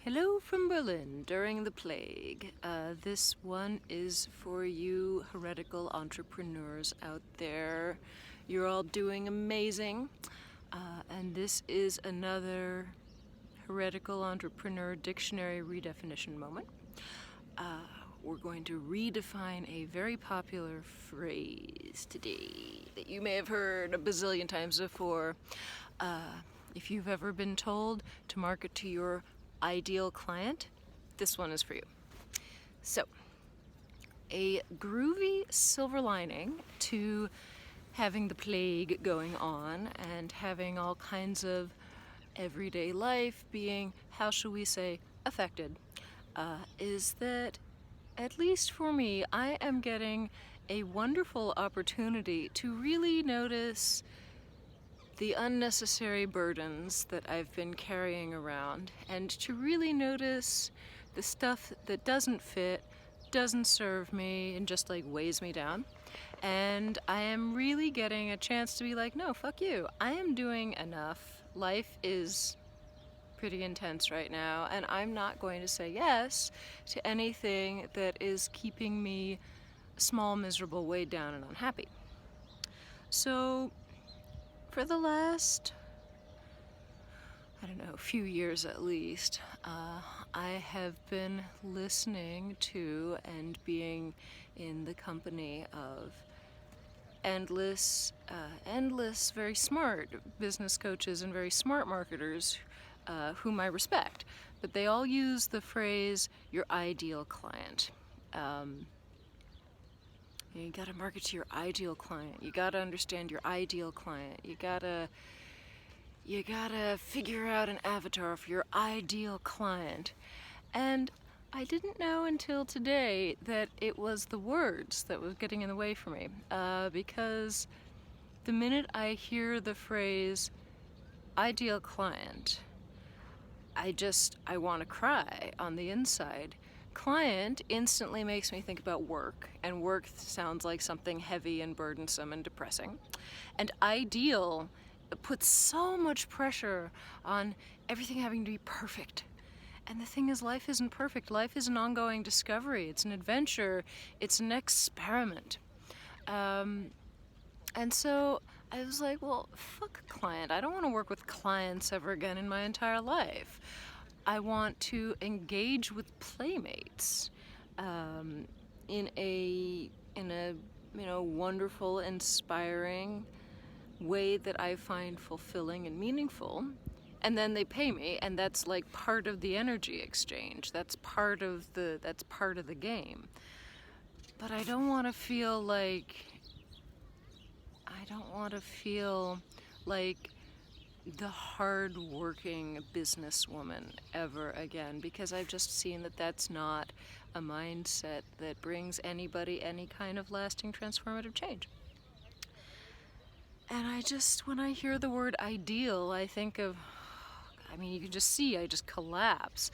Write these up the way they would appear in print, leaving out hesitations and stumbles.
Hello from Berlin during the plague. This one is for you heretical entrepreneurs out there. You're all doing amazing. And this is another heretical entrepreneur dictionary redefinition moment. We're going to redefine a very popular phrase today that you may have heard a bazillion times before. If you've ever been told to market to your ideal client, this one is for you. So, a groovy silver lining to having the plague going on and having all kinds of everyday life being, how shall we say, affected, is that, at least for me, I am getting a wonderful opportunity to really notice the unnecessary burdens that I've been carrying around, and to really notice the stuff that doesn't fit, doesn't serve me, and just like weighs me down. And I am really getting a chance to be like, no, fuck you. I am doing enough. Life is pretty intense right now, and I'm not going to say yes to anything that is keeping me small, miserable, weighed down, and unhappy. So for the last, few years at least, I have been listening to and being in the company of endless, very smart business coaches and very smart marketers whom I respect. But they all use the phrase, your ideal client. You gotta market to your ideal client. You gotta understand your ideal client. You gotta figure out an avatar for your ideal client. And I didn't know until today that it was the words that was getting in the way for me. Because the minute I hear the phrase ideal client, I want to cry on the inside. Client instantly makes me think about work, and work sounds like something heavy and burdensome and depressing. And ideal puts so much pressure on everything having to be perfect. And the thing is, life isn't perfect. Life is an ongoing discovery. It's an adventure. It's an experiment. And so I was like, well, fuck client. I don't want to work with clients ever again in my entire life. I want to engage with playmates in a wonderful, inspiring way that I find fulfilling and meaningful. And then they pay me, and that's like part of the energy exchange. That's part of the game. But I don't want to feel like the hard-working businesswoman ever again, because I've just seen that that's not a mindset that brings anybody any kind of lasting transformative change. And when I hear the word ideal, I think of, you can just see, I just collapse.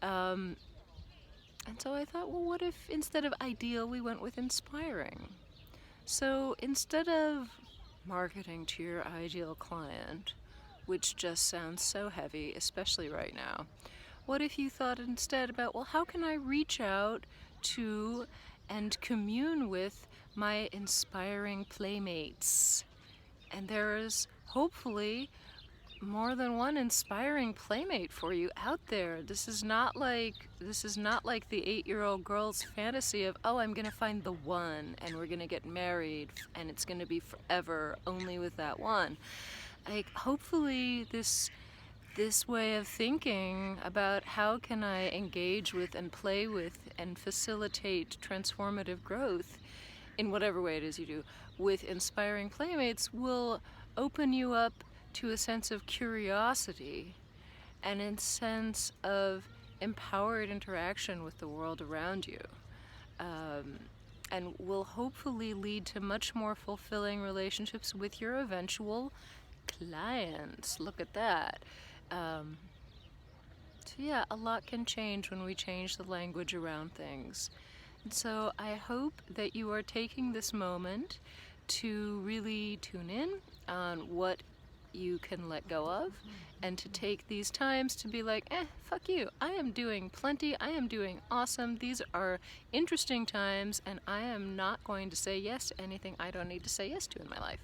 And so I thought, well, what if instead of ideal, we went with inspiring? So instead of marketing to your ideal client, which just sounds so heavy, especially right now, what if you thought instead about, well, how can I reach out to and commune with my inspiring playmates? And there is hopefully more than one inspiring playmate for you out there. This is not like the 8-year-old girl's fantasy of, oh, I'm gonna find the one and we're gonna get married and it's gonna be forever only with that one. Like, hopefully this way of thinking about how can I engage with and play with and facilitate transformative growth in whatever way it is you do with inspiring playmates will open you up to a sense of curiosity and a sense of empowered interaction with the world around you, and will hopefully lead to much more fulfilling relationships with your eventual clients. Look at that. So yeah, a lot can change when we change the language around things. And so I hope that you are taking this moment to really tune in on what you can let go of, and to take these times to be like, fuck you, I am doing plenty, I am doing awesome, these are interesting times, and I am not going to say yes to anything I don't need to say yes to in my life.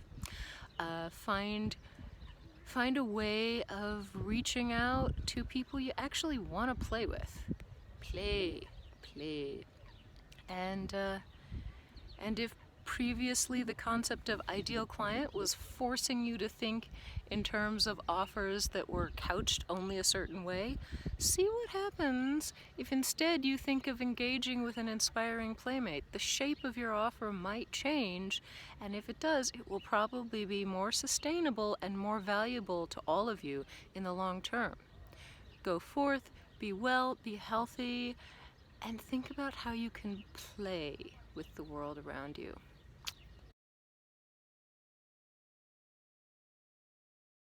Find a way of reaching out to people you actually want to play with. Play. And if previously the concept of ideal client was forcing you to think in terms of offers that were couched only a certain way, see what happens if instead you think of engaging with an inspiring playmate. The shape of your offer might change, and if it does, it will probably be more sustainable and more valuable to all of you in the long term. Go forth, be well, be healthy, and think about how you can play with the world around you.